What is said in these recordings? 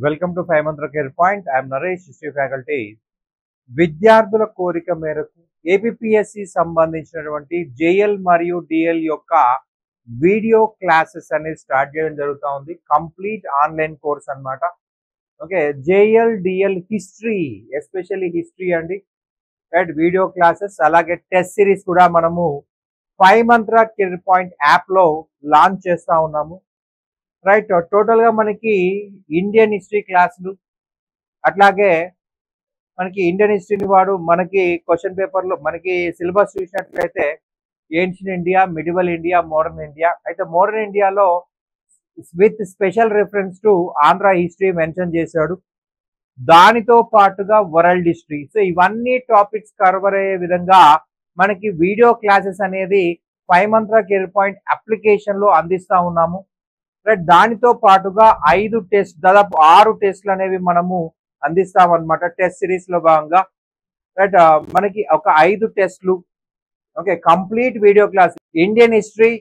Welcome to 5 Mantra care point. I'm Naresh, history faculty. విద్యార్థుల కోరిక మేరకు ఏపీఎస్సి సంబంధించినటువంటి జేఎల్ మరియు డిఎల్ యొక్క వీడియో క్లాసెస్ అనేది స్టార్ట్ చేయడం జరుగుతూ ఉంది. కంప్లీట్ ఆన్లైన్ కోర్స్ అన్నమాట. Okay, JL DL history, especially history అండి, రైట్. వీడియో క్లాసెస్ అలాగే టెస్ట్ సిరీస్ కూడా మనము 5 మంత్ర కేర్ పాయింట్ యాప్లో లాంచ్ చేస్తూ ఉన్నాము. రైట్. టోటల్గా మనకి ఇండియన్ హిస్టరీ క్లాసులు, అట్లాగే మనకి ఇండియన్ హిస్టరీని వాడు మనకి క్వశ్చన్ పేపర్లో మనకి సిలబస్ చూసినట్లయితే ancient India, medieval India, modern India. అయితే మోడర్న్ ఇండియాలో with special reference to Andhra history mention చేశాడు. దానితో పాటుగా వరల్డ్ హిస్టరీ. సో ఇవన్నీ టాపిక్స్ కవర్ అయ్యే విధంగా మనకి వీడియో క్లాసెస్ అనేది 5 మంత్ర కేర్ పాయింట్ అప్లికేషన్లో అందిస్తూ ఉన్నాము. రైట్. దానితో పాటుగా 5 టెస్ట్, దాదాపు 6 టెస్ట్లు అనేవి మనము అందిస్తామన్నమాట టెస్ట్ సిరీస్ లో భాగంగా. రైట్. మనకి ఒక 5 టెస్ట్లు, okay, complete video class, Indian history,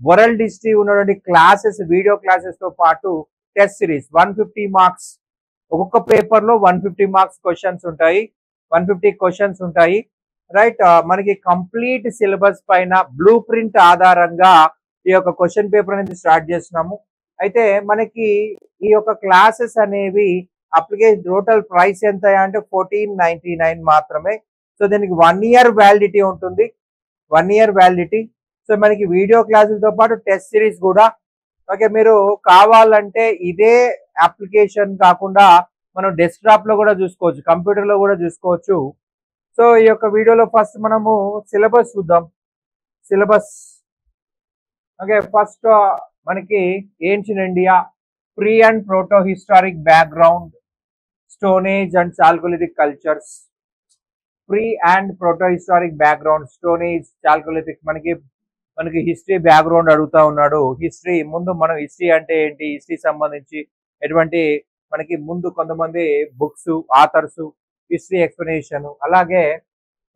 world history ఉన్నటువంటి క్లాసెస్, వీడియో క్లాసెస్ తో పాటు టెస్ట్ సిరీస్ 150 మార్క్స్. ఒక్కొక్క పేపర్ లో 150 మార్క్స్ క్వశ్చన్స్ ఉంటాయి, 150 క్వశ్చన్స్ ఉంటాయి. రైట్. మనకి కంప్లీట్ సిలబస్ పైన బ్లూ ప్రింట్ ఆధారంగా ఈ యొక్క క్వశ్చన్ పేపర్ అనేది స్టార్ట్ చేస్తున్నాము. అయితే మనకి ఈ యొక్క క్లాసెస్ అనేవి అప్లికేషన్ టోటల్ ప్రైస్ ఎంత అంటే 1499 మాత్రమే. సో దీనికి 1 ఇయర్ వ్యాలిడిటీ ఉంటుంది, 1 ఇయర్ వ్యాలిడిటీ. సో మనకి వీడియో క్లాసులతో పాటు టెస్ట్ సిరీస్ కూడా. ఓకే, మీరు కావాలంటే ఇదే అప్లికేషన్ కాకుండా మనం డెస్క్టాప్ లో కూడా చూసుకోవచ్చు, కంప్యూటర్ లో కూడా చూసుకోవచ్చు. సో ఈ యొక్క వీడియోలో ఫస్ట్ మనము సిలబస్ చూద్దాం. సిలబస్, ఓకే, ఫస్ట్ మనకి ancient India, pre and proto historic background, stone age and chalcolithic cultures. Pre and proto historic background, stone age, chalcolithic. మనకి హిస్టరీ బ్యాక్గ్రౌండ్ అడుగుతా ఉన్నాడు. హిస్టరీ ముందు మనం హిస్టరీ అంటే ఏంటి, హిస్టరీ సంబంధించి ఎటువంటి మనకి ముందు కొంతమంది బుక్స్, ఆథర్స్, హిస్టరీ ఎక్స్ప్లెనేషన్. అలాగే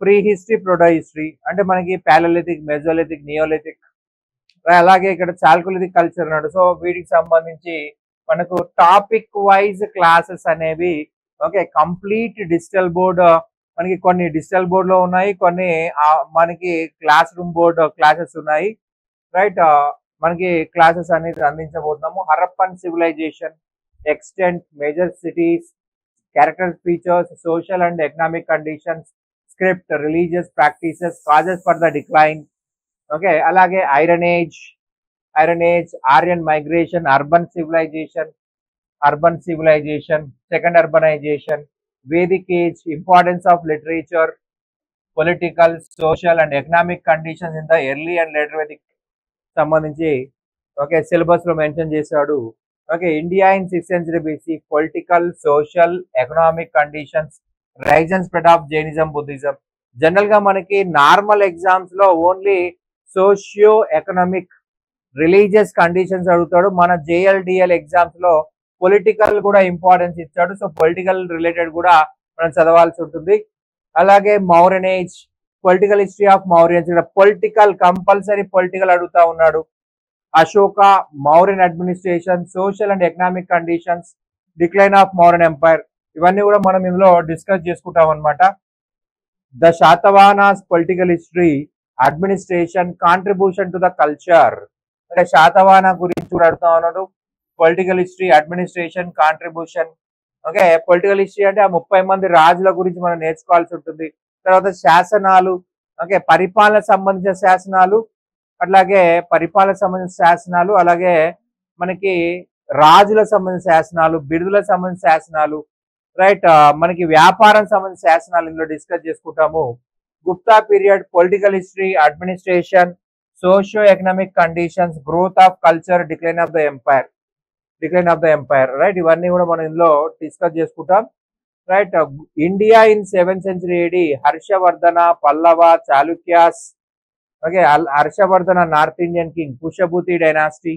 ప్రీ హిస్టరీ, ప్రోటో హిస్టరీ అంటే మనకి పాలలిథిక్, మెజోలిథిక్, నియోలిథిక్. అలాగే ఇక్కడ చాల్కోలిథిక్ కల్చర్ అన్నాడు. సో వీటికి సంబంధించి మనకు టాపిక్ వైజ్ క్లాసెస్ అనేవి, ఓకే, కంప్లీట్ డిజిటల్ బోర్డ్. మనకి కొన్ని డిజిటల్ బోర్డ్ లో ఉన్నాయి, కొన్ని మనకి క్లాస్ రూమ్ బోర్డ్ క్లాసెస్ ఉన్నాయి. రైట్. మనకి క్లాసెస్ అనేది అందించబోతున్నాము. Harappan civilization, extent, major cities, character features, social and economic conditions, script, religious practices, causes for the decline. Okay, అలాగే iron age, Aryan migration, urban civilization, second urbanization, Vedic age, importance of literature, political, social and economic conditions in the early and later Vedic సంబంధించి, okay, syllabus లో mention చేశాడు. Okay, India in 6th century BC, political, social, economic conditions, rise and spread of Jainism, Buddhism. General గా మనకి normal exams లో only socio economic, religious conditions అడుగుతాడు. మన JLDL exams లో political కూడా ఇంపార్టెన్స్ ఇచ్చాడు. సో పొలిటికల్ రిలేటెడ్ కూడా మనం చదవాల్సి ఉంటుంది. అలాగే Mauryan age, political history of Mauryans, ఇక్కడ పొలిటికల్ కంపల్సరీ పొలిటికల్ అడుగుతా ఉన్నాడు. Ashoka, Mauryan administration, social and economic conditions, decline of Mauryan empire. ఇవన్నీ కూడా మనం ఇందులో డిస్కస్ చేసుకుంటాం అనమాట. The Satavahanas, political history, administration, contribution to the culture. అంటే శాతవాహన గురించి కూడా అడుగుతా ఉన్నాడు. Political history, administration, contribution. Okay, political history అంటే ఆ 30 మంది రాజుల గురించి మనం నేర్చుకోవాల్సి ఉంటుంది. తర్వాత శాసనాలు, ఓకే, పరిపాలన సంబంధించిన శాసనాలు, అట్లాగే అలాగే మనకి రాజులకు సంబంధించిన శాసనాలు, బిరుదులకు సంబంధించిన శాసనాలు. రైట్. మనకి వ్యాపారం సంబంధించిన శాసనాలు ఇందులో డిస్కస్ చేసుకుంటాము. Gupta period, political history, administration, socio economic conditions, growth of culture, decline of the empire. Right. ఇవన్నీ కూడా మనం ఇందులో డిస్కస్ చేసుకుంటాం. Right. India in 7th century AD, Harshavardhana, Pallava, Chalukyas. Okay, Harshavardhana north Indian king, Pushyabhuti dynasty,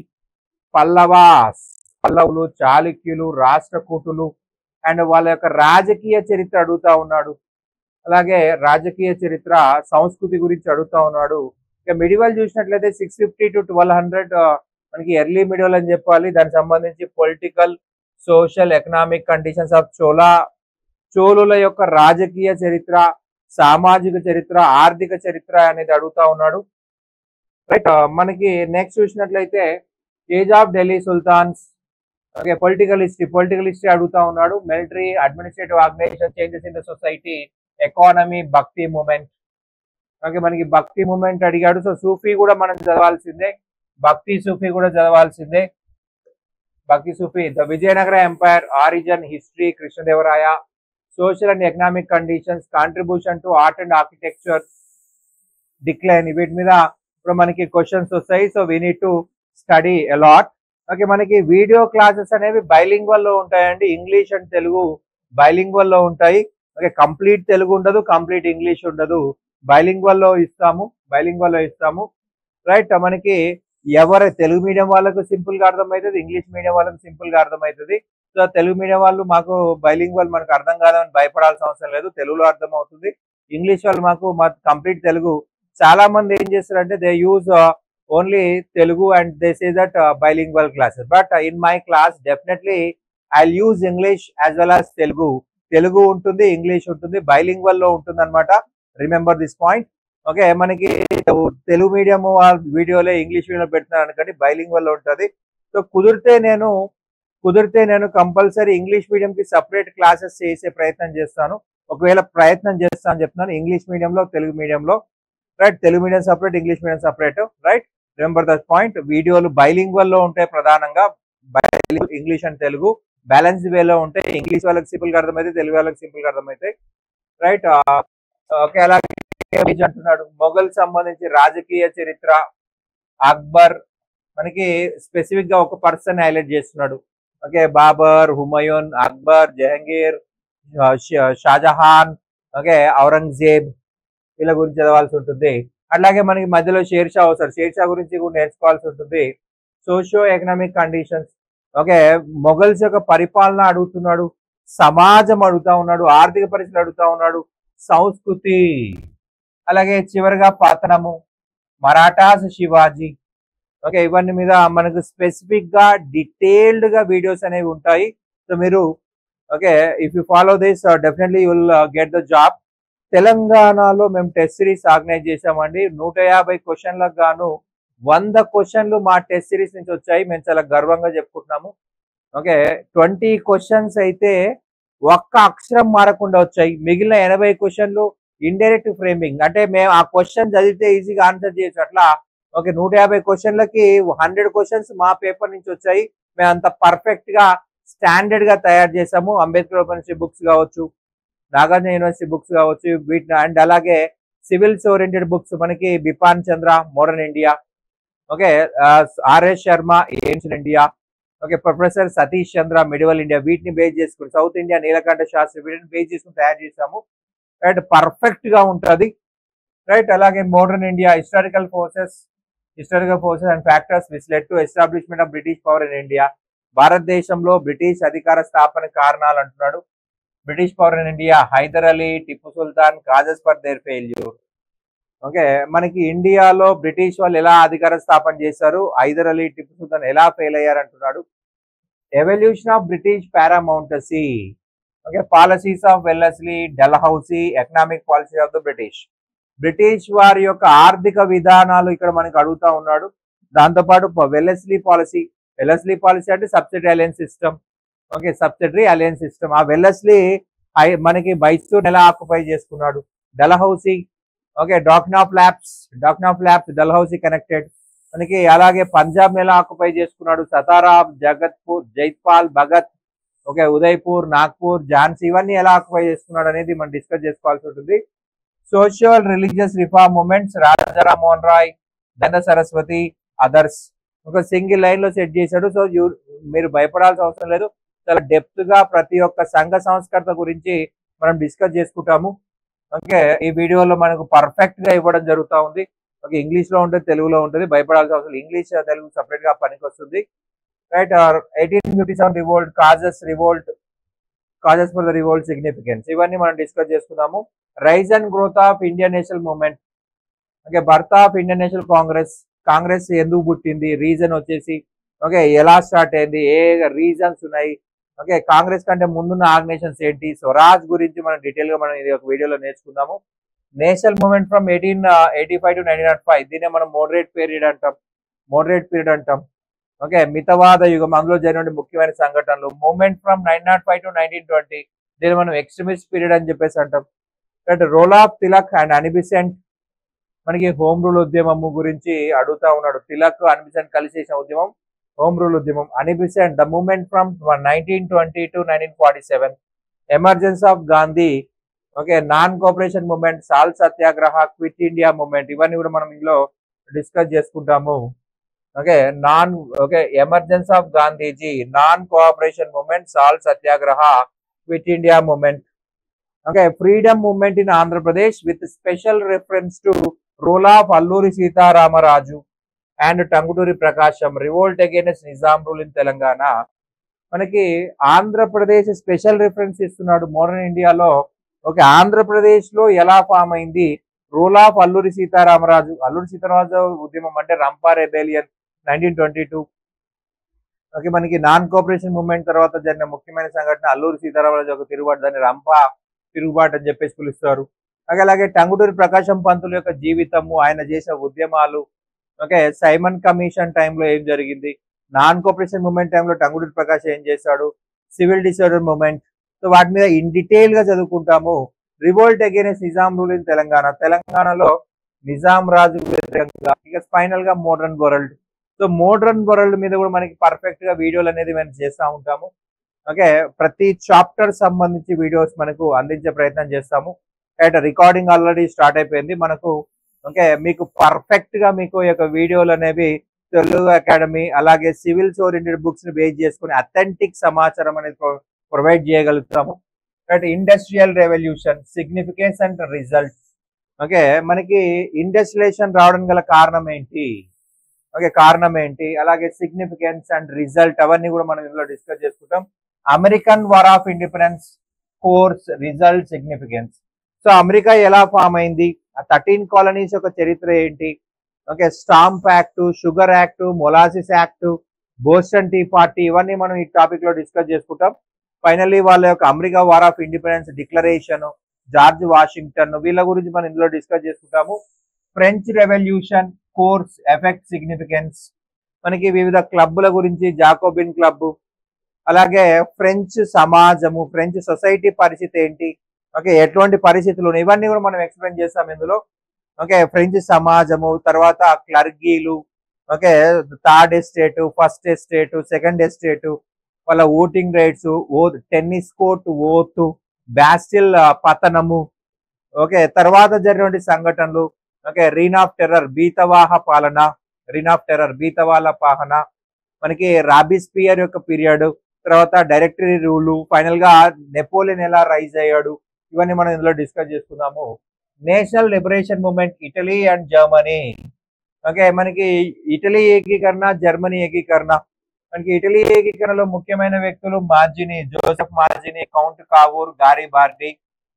పల్లవులు, చాళుక్యులు, రాష్ట్రకూటులు అండ్ వాళ్ళ యొక్క రాజకీయ చరిత్ర అడుగుతా ఉన్నాడు. అలాగే రాజకీయ చరిత్ర, సంస్కృతి గురించి అడుగుతా ఉన్నాడు. ఇక మిడివల్ చూసినట్లయితే 650 to 1200 మనకి ఎర్లీ మిడివల్ అని చెప్పాలి. దానికి సంబంధించి political, social, economic conditions of చోళుల యొక్క రాజకీయ చరిత్ర, సామాజిక చరిత్ర, ఆర్థిక చరిత్ర అనేది అడుగుతా ఉన్నాడు. రైట్. మనకి నెక్స్ట్ చూసినట్లయితే age of Delhi sultans, okay, political history అడుగుతా ఉన్నాడు. Military, administrative organisation, changes in the society, economy, Bhakti movement. Okay, మనకి భక్తి మూమెంట్ అడిగాడు. సో సూఫీ కూడా మనం చదవాల్సిందే, భక్తి సూఫీ కూడా చదవాల్సిందే. Bhakti Sufi, the Vijayanagara empire, origin, history, Krishnadevaraya, social and economic conditions, contribution to art and architecture, decline. వీటి మీద ఇప్పుడు మనకి క్వశ్చన్స్ వస్తాయి. So we need to study a lot. Okay, మనకి వీడియో క్లాసెస్ అనేవి బైలింగ్వల్ లో ఉంటాయండి. ఇంగ్లీష్ అండ్ తెలుగు బైలింగ్వల్ లో ఉంటాయి. ఓకే, కంప్లీట్ తెలుగు ఉండదు, కంప్లీట్ ఇంగ్లీష్ ఉండదు, బైలింగ్వల్ లో ఇస్తాము. రైట్. మనకి ఎవరు తెలుగు మీడియం వాళ్ళకు సింపుల్ గా అర్థమవుతుంది, ఇంగ్లీష్ మీడియం వాళ్ళకు సింపుల్ గా అర్థమవుతుంది. సో తెలుగు మీడియం వాళ్ళు మాకు బైలింగ్వల్ మనకు అర్థం కాదని భయపడాల్సిన అవసరం లేదు, తెలుగులో అర్థం అవుతుంది. ఇంగ్లీష్ వాళ్ళు మాకు కంప్లీట్ తెలుగు. చాలా మంది ఏం చేస్తారంటే they use only Telugu and they say that bilingual classes. But in my class definitely I use English as well as Telugu ఉంటుంది, ఇంగ్లీష్ ఉంటుంది, బైలింగ్వల్ లో ఉంటుంది అనమాట. Remember this point. ఓకే, మనకి తెలుగు మీడియం వీడియోలే ఇంగ్లీష్ వీడియో పెడుతున్నాను అనుకోండి, బైలింగ్వల్ లో ఉంటుంది. సో కుదిరితే నేను కంపల్సరీ ఇంగ్లీష్ మీడియం కి సపరేట్ క్లాసెస్ చేసే ప్రయత్నం చేస్తాను. ఒకవేళ ప్రయత్నం చేస్తాను చెప్తున్నాను, ఇంగ్లీష్ మీడియంలో, తెలుగు మీడియంలో. Right. Telugu medium separate, English medium separate. Right. Remember that point. వీడియోలు బైలింగ్వల్ లో ఉంటాయి ప్రధానంగా, ఇంగ్లీష్ అండ్ తెలుగు. బ్యాలెన్స్ వేలో ఉంటాయి. ఇంగ్లీష్ వాళ్ళకి సింపుల్ గా అర్థమైతే, తెలుగు వాళ్ళకి సింపుల్ గా అర్థమవుతాయి. రైట్. ఓకే, అలాగే అంటున్నాడు మొఘల్ సంబంధించి రాజకీయ చరిత్ర, అక్బర్. మనకి స్పెసిఫిక్ గా ఒక పర్సన్ హైలైట్ చేస్తున్నాడు. ఓకే, బాబర్, హుమయూన్, అక్బర్, జహంగీర్, షాజహాన్, ఓకే, ఔరంగజేబ్, వీళ్ళ గురించి చదవాల్సి ఉంటుంది. అట్లాగే మనకి మధ్యలో షేర్షా వస్తాడు, షేర్షా గురించి కూడా నేర్చుకోవాల్సి ఉంటుంది. Socio economic conditions. Okay, Mughals యొక్క పరిపాలన అడుగుతున్నాడు, సమాజం అడుగుతా ఉన్నాడు, ఆర్థిక పరిస్థితులు అడుగుతా ఉన్నాడు, సంస్కృతి. అలాగే చివరిగా పతనము, మరాఠాస్, శివాజీ. ఓకే, ఇవన్నీ మీద మనకు స్పెసిఫిక్ గా డీటెయిల్డ్ గా వీడియోస్ అనేవి ఉంటాయి. సో మీరు okay, if you follow this definitely you will get the job. తెలంగాణలో మేము టెస్ట్ సిరీస్ ఆర్గనైజ్ చేసామండి. 150 క్వశ్చన్లకు గాను 100 క్వశ్చన్లు మా టెస్ట్ సిరీస్ నుంచి వచ్చాయి. మేము చాలా గర్వంగా చెప్పుకుంటున్నాము. ఓకే, 20 క్వశ్చన్స్ అయితే ఒక్క అక్షరం మారకుండా వచ్చాయి. మిగిలిన 80 క్వశ్చన్లు ఇండైరెక్ట్ ఫ్రేమింగ్, అంటే మేము ఆ క్వశ్చన్ చదివితే ఈజీగా ఆన్సర్ చేయొచ్చు అట్లా. ఓకే, 150 క్వశ్చన్లకి 100 క్వశ్చన్స్ మా పేపర్ నుంచి వచ్చాయి. మేము అంత పర్ఫెక్ట్ గా స్టాండర్డ్ గా తయారు చేసాము. అంబేద్కర్ యూనివర్సిటీ బుక్స్ కావచ్చు, నాగార్జున యూనివర్సిటీ బుక్స్ కావచ్చు, వీటిని అండ్ అలాగే సివిల్స్ ఓరియంటెడ్ బుక్స్ మనకి Bipan Chandra, modern India, okay, RS Sharma, ancient India, okay, professor Satish Chandra, medieval India, వీటిని బేస్ చేసుకుని, సౌత్ ఇండియా నీలకంఠ శాస్త్రి, వీటిని బేస్ చేసుకుని తయారు చేసాము. రైట్, పర్ఫెక్ట్ గా ఉంటుంది. రైట్. అలాగే modern India, historical forces and factors which led to establishment of British power in India. భారతదేశంలో బ్రిటిష్ అధికార స్థాపన కారణాలు అంటున్నాడు. British power in India, Hyder Ali, Tipu Sultan, causes for their failure. Okay, మనకి ఇండియాలో బ్రిటిష్ వాళ్ళు ఎలా అధికార స్థాపన చేశారు, హైదర్ అలీ, టిప్పు సుల్తాన్ ఎలా ఫెయిల్ అయ్యారు అంటున్నాడు. Evolution of British paramountcy. Okay, policies of Wellesley, Dalhousie, economic policy of the British వారి యొక్క ఆర్థిక విధానాలు ఇక్కడ మనకి అడుగుతా ఉన్నాడు. దాంతోపాటు వెల్లెస్లీ పాలసీ అంటే subsidiary alliance system. Okay, subsidiary alliance system. ఆ వెల్లెస్లీ మనకి మైసూర్ ఎలా ఆక్యుపై చేసుకున్నాడు. Dalhousie, okay, doctrine of lapse, Dalhousie connected. మనకి అలాగే పంజాబ్ ఎలా ఆక్యుపై చేసుకున్నాడు. సతారా, జగత్పూర్, జైత్పాల్, భగత్, ఓకే, ఉదయ్పూర్, నాగ్పూర్, ఝాన్సీ, ఇవన్నీ ఎలా ఆక్యుపై చేసుకున్నాడు అనేది మనం డిస్కస్ చేసుకోవాల్సి ఉంటుంది. Social religious reform moments, Raja Rammohan Roy, నంద సరస్వతి, అదర్స్. ఒక సింగిల్ లైన్ లో సెట్ చేశాడు. సో మీరు భయపడాల్సిన అవసరం లేదు. చాలా డెప్త్ గా ప్రతి ఒక్క సంఘ సంస్కర్త గురించి మనం డిస్కస్ చేసుకుంటాము. ఓకే, ఈ వీడియోలో మనకు పర్ఫెక్ట్ గా ఇవ్వడం జరుగుతూ ఉంది. ఓకే, ఇంగ్లీష్ లో ఉంటుంది, తెలుగులో ఉంటుంది, భయపడాల్సిన అవసరం. ఇంగ్లీష్ తెలుగు సపరేట్ గా పనికి వస్తుంది. Right. 1857 revolt, causes revolt, causes for the revolt, significance, ఇవన్నీ మనం డిస్కస్ చేసుకుందాము. Rise and growth of Indian national movement, okay, birth of Indian National Congress, Congress ఎందుకు పుట్టింది, రీజన్ వచ్చేసి, ఓకే, ఎలా స్టార్ట్ అయింది, ఏ రీజన్స్ ఉన్నాయి, ఓకే, కాంగ్రెస్ కంటే ముందున్న ఆర్గనైజేషన్స్ ఏంటి, స్వరాజ్ గురించి మనం డీటెయిల్ గా మనం ఇది ఒక వీడియోలో నేర్చుకుందాము. నేషనల్ మూవ్మెంట్ ఫ్రమ్ 1885 to 1905, దీన్నే మనం మోడరేట్ పీరియడ్ అంటాం. ఓకే, మితవాద యుగం, అందులో జరిగిన ముఖ్యమైన సంఘటనలు. మూవ్మెంట్ ఫ్రమ్ 1905 to 1920, దీన్ని మనం ఎక్స్ట్రీమిస్ట్ పీరియడ్ అని చెప్పేసి అంటాం. Role of Tilak and Annie Besant, మనకి హోమ్ రూల్ ఉద్యమం గురించి అడుగుతా ఉన్నాడు. తిలక్ అనిబిసెంట్ కలిసి చేసిన ఉద్యమం హోమ్ రూల్ ఉద్యమం. Annie Besant, the movement from 1920 to 1947, emergence of Gandhi, okay, non cooperation movement, salt Satyagraha, quit India movement, ఇవన్నీ కూడా మనం ఇందులో డిస్కస్ చేసుకుంటాము. Okay, emergence of Gandhiji, non cooperation movement, salt Satyagraha, quit India movement. Okay, freedom movement in Andhra Pradesh with special reference to role of Alluri Sitaramaraju and Tanguturi Prakasam, revolt against Nizam rule in Telangana. మనకి Andhra Pradesh special reference ఇస్తున్నాడు modern ఇండియాలో. Okay, Andhra Pradesh లో ఎలా form అయింది, rule of Alluri Sitaramaraju ఉద్యమం అంటే Rampa rebellion 1922. Okay, మనకి non cooperation movement తర్వాత జరిగిన ముఖ్యమైన సంఘటన అల్లూరి సీతారామరాజు ఒక తిరుగుబాటు, దాన్ని రంపా తిరుగుబాటు అని చెప్పేసి పిలుస్తారు. అలాగే టంగుటూరి ప్రకాశం పంతులు యొక్క జీవితము, ఆయన చేసిన ఉద్యమాలు. ఓకే, సైమన్ కమిషన్ టైంలో ఏం జరిగింది, నాన్ కోఆపరేషన్ మూవ్మెంట్ టైంలో టంగుటూరి ప్రకాశం ఏం చేశాడు, సివిల్ డిసార్డర్ మూవ్మెంట్. సో వాటి మీద ఇన్ డీటెయిల్ గా చదువుకుంటాము. Revolt against Nizam rule in Telangana, తెలంగాణలో నిజాం రాజు వ్యతిరేకంగా. ఇక ఫైనల్ గా modern world. So modern world మీద కూడా మనకి పర్ఫెక్ట్ గా వీడియోలు అనేది మనం చేస్తూ ఉంటాము. ఓకే, ప్రతి చాప్టర్ సంబంధించి వీడియోస్ మనకు అందించే ప్రయత్నం చేస్తాము. రికార్డింగ్ ఆల్రెడీ స్టార్ట్ అయిపోయింది మనకు. ఓకే, మీకు పర్ఫెక్ట్ గా మీకు ఈ యొక్క వీడియోలు అనేవి తెలుగు అకాడమీ అలాగే సివిల్స్ ఓరియంటెడ్ బుక్స్ ని బేస్ చేసుకుని అథెంటిక్ సమాచారం అనేది ప్రొవైడ్ చేయగలుగుతాము. Industrial revolution, significance and results. Okay, మనకి ఇండస్ట్రియలైజేషన్ రావడం గల కారణం ఏంటి, కారణం ఏంటి, అలాగే సిగ్నిఫికెన్స్ అండ్ రిజల్ట్, అవన్నీ కూడా మనం ఇందులో డిస్కస్ చేసుకుంటాం. American war of independence, course, result, significance. So America ఎలా ఫామ్ అయింది, 13 కాలనీస్ యొక్క చరిత్ర ఏంటి, okay, stamp act, sugar act, molasses act, Boston tea party, ఇవన్నీ మనం ఈ టాపిక్ లో డిస్కస్ చేసుకుంటాం. ఫైనల్లీ వాళ్ళ యొక్క America war of independence declaration, George Washington, వీళ్ళ గురించి మనం ఇందులో డిస్కస్ చేసుకుంటాము. French revolution, course, effect, significance, మనకి వివిధ క్లబ్ల గురించి, జాకోబిన్ క్లబ్, అలాగే ఫ్రెంచ్ సమాజము, ఫ్రెంచ్ సొసైటీ పరిస్థితి ఏంటి, ఓకే, ఎటువంటి పరిస్థితులు ఉన్నాయి, ఇవన్నీ కూడా మనం ఎక్స్ప్లెయిన్ చేస్తాం ఇందులో. ఓకే, ఫ్రెంచ్ సమాజము, తర్వాత క్లర్గీలు, okay, third estate, first estate, second estate, వాళ్ళ voting rights, tennis court oath, Bastille పతనము, ఓకే, తర్వాత జరిగినటువంటి సంఘటనలు. ఓకే, రీన్ ఆఫ్ టెర్రర్, బీతవాల పాలన, మనకి రాబిస్పియర్ యొక్క పీరియడ్, తర్వాత డైరెక్టరీ రూలు, ఫైనల్ గా నెపోలియన్ ఎలా రైజ్ అయ్యాడు, ఇవన్నీ మనం ఇందులో డిస్కస్ చేసుకుందాము. National liberation movement, Italy and Germany. Okay, మనకి ఇటలీ ఏకీకరణ, జర్మనీ ఏకీకరణ. మనకి ఇటలీ ఏకీకరణలో ముఖ్యమైన వ్యక్తులు Mazzini, Joseph Mazzini, count కావూర్, గారిబార్డి,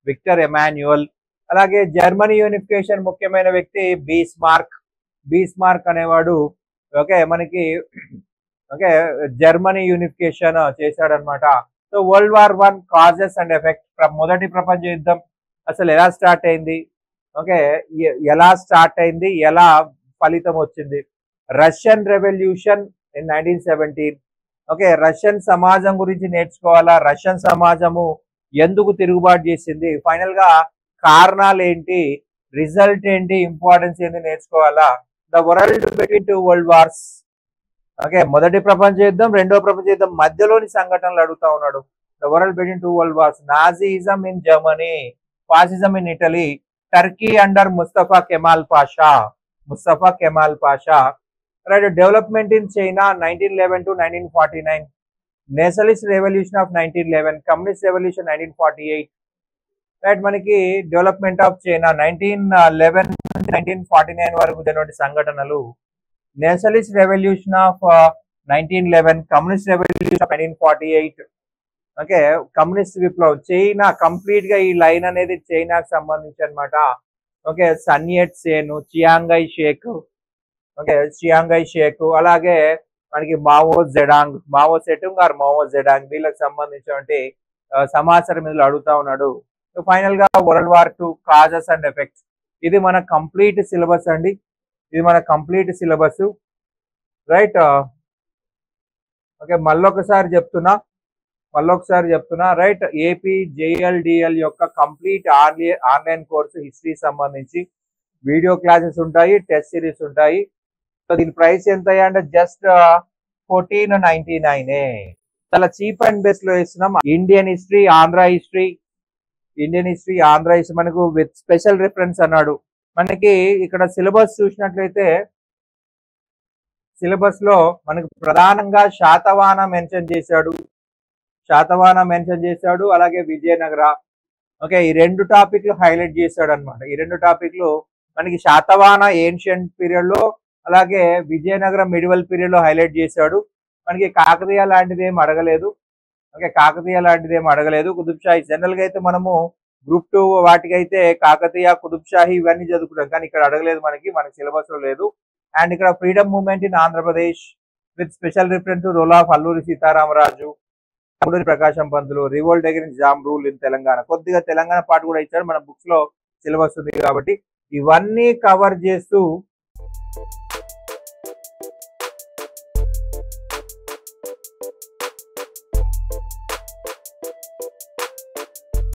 Victor Emmanuel. అలాగే జర్మనీ యూనిఫికేషన్ ముఖ్యమైన వ్యక్తి బీస్మార్క్ అనేవాడు. ఓకే, మనకి ఓకే జర్మనీ యూనిఫికేషన్ చేశాడనమాట. So world war 1 causes and effect, మొదటి ప్రపంచ యుద్ధం అసలు ఎలా స్టార్ట్ అయింది, ఓకే, ఎలా ఫలితం వచ్చింది. Russian revolution in 1917. Okay, Russian సమాజం గురించి నేర్చుకోవాలా, రష్యన్ సమాజము ఎందుకు తిరుగుబాటు చేసింది, ఫైనల్ గా కారణాలు ఏంటి, రిజల్ట్ ఏంటి, ఇంపార్టెన్స్ ఏంటి నేర్చుకోవాలా. The world between 2 world wars. Okay, మొదటి ప్రపంచ యుద్ధం, రెండో ప్రపంచ యుద్ధం మధ్యలోని సంఘటనలు అడుగుతా ఉన్నాడు. The world between 2 world wars, Nazism in Germany, fascism in Italy, Turkey under Mustafa Kemal Pasha. Right, development in China 1911 to 1949, nationalist revolution of 1911, communist revolution 1948. Right, మనకి డెవలప్మెంట్ ఆఫ్ చైనా 1911 నుంచి 1949 వరకు జరిగిన సంఘటనలు. Nationalist revolution of 1911, communist revolution of 1948. Okay, communist విప్లవం China complete గా ఈ line అనేది చైనాకి సంబంధించి అనమాట. Okay, Sun Yat Sen, చియాంగై Sheikh, okay చియాంగై Sheikh, అలాగే మనకి మావో సెటుంగ్ ఆర్ మావో జెడాంగ్ వీళ్ళకి సంబంధించినటువంటి సమాచారం ఇందులో అడుగుతా ఉన్నాడు. ఫైనల్ గా world war 2 causes and effects, ఇది మన కంప్లీట్ సిలబస్ అండి, ఇది మన కంప్లీట్ సిలబస్ రైట్. ఓకే, మళ్ళొకసారి చెప్తున్నా రైట్. ఏపీ జేఎల్డిఎల్ యొక్క కంప్లీట్ ఆన్లైన్ కోర్సు హిస్టరీ సంబంధించి వీడియో క్లాసెస్ ఉంటాయి, టెస్ట్ సిరీస్ ఉంటాయి. సో దీని ప్రైస్ ఎంత అంటే జస్ట్ 1499. చాలా చీప్ అండ్ బెస్ట్ లో ఇస్తున్నాం. ఇండియన్ హిస్టరీ, ఆంధ్ర హిస్టరీ మనకు విత్ స్పెషల్ రిఫరెన్స్ అన్నాడు. మనకి ఇక్కడ సిలబస్ చూసినట్లయితే సిలబస్ లో మనకు ప్రధానంగా శాతవాహన మెన్షన్ చేశాడు, అలాగే విజయనగర. ఓకే, ఈ 2 టాపిక్లు హైలైట్ చేశాడు అనమాట. ఈ 2 టాపిక్లు మనకి శాతవాహన ఏన్షియంట్ పీరియడ్ లో, అలాగే విజయనగరం మిడివల్ పీరియడ్ లో హైలైట్ చేశాడు. మనకి కాకతీయ లాంటిది ఏం అడగలేదు. కుతుబ్ షాహీ జనరల్ గా అయితే మనము గ్రూప్ 2 వాటికైతే కాకతీయ, కుతుబ్ షాహీ ఇవన్నీ చదువుకుంటాం, కానీ ఇక్కడ అడగలేదు, మనకి సిలబస్ లో లేదు. అండ్ ఇక్కడ freedom movement in Andhra Pradesh with special reference to role of Alluri Sitaramaraju, Prakasam Pantulu, revolt against Nizam rule in Telangana. కొద్దిగా తెలంగాణ పార్ట్ కూడా ఇచ్చాడు, మన బుక్స్ లో సిలబస్ ఉంది కాబట్టి ఇవన్నీ కవర్ చేస్తూ